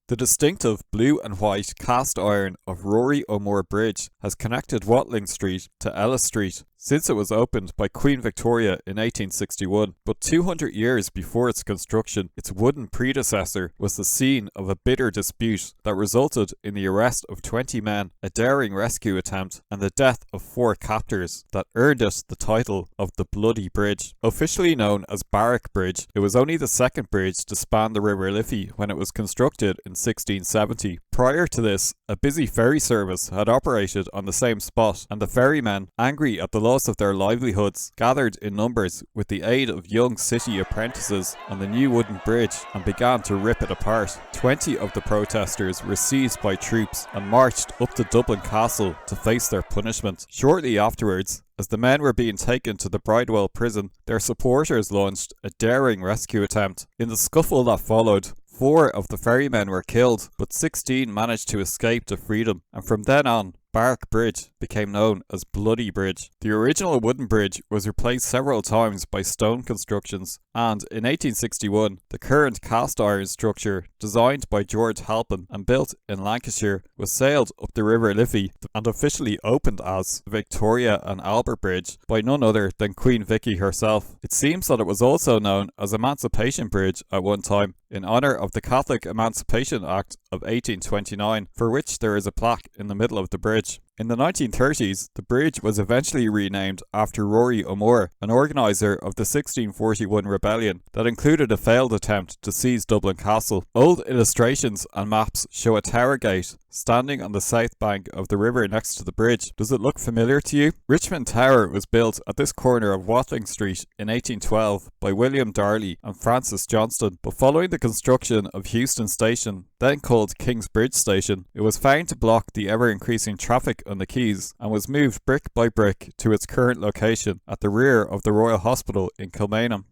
The distinctive blue and white cast iron of Rory O'More Bridge has connected Watling Street to Ellis Street since it was opened by Queen Victoria in 1861, but 200 years before its construction, its wooden predecessor was the scene of a bitter dispute that resulted in the arrest of 20 men, a daring rescue attempt, and the death of 4 captors that earned it the title of the Bloody Bridge. Officially known as Barrack Bridge, it was only the second bridge to span the River Liffey when it was constructed in 1670. Prior to this, a busy ferry service had operated on the same spot, and the ferrymen, angry at the loss of their livelihoods, gathered in numbers with the aid of young city apprentices on the new wooden bridge and began to rip it apart. 20 of the protesters were seized by troops and marched up to Dublin Castle to face their punishment. Shortly afterwards, as the men were being taken to the Bridewell prison, their supporters launched a daring rescue attempt. In the scuffle that followed, 4 of the ferrymen were killed, but 16 managed to escape to freedom, and from then on, Barrack Bridge became known as Bloody Bridge. The original wooden bridge was replaced several times by stone constructions, and in 1861, the current cast iron structure, designed by George Halpin and built in Lancashire, was sailed up the River Liffey and officially opened as the Victoria and Albert Bridge by none other than Queen Vicky herself. It seems that it was also known as Emancipation Bridge at one time, in honour of the Catholic Emancipation Act of 1829, for which there is a plaque in the middle of the bridge. In the 1930s, the bridge was eventually renamed after Rory O'More, an organiser of the 1641 rebellion that included a failed attempt to seize Dublin Castle. Old illustrations and maps show a tower gate standing on the south bank of the river next to the bridge. Does it look familiar to you? Richmond Tower was built at this corner of Watling Street in 1812 by William Darley and Francis Johnston, but following the construction of Euston Station, then called King's Bridge Station, it was found to block the ever-increasing traffic on the quays and was moved brick by brick to its current location at the rear of the Royal Hospital in Kilmainham.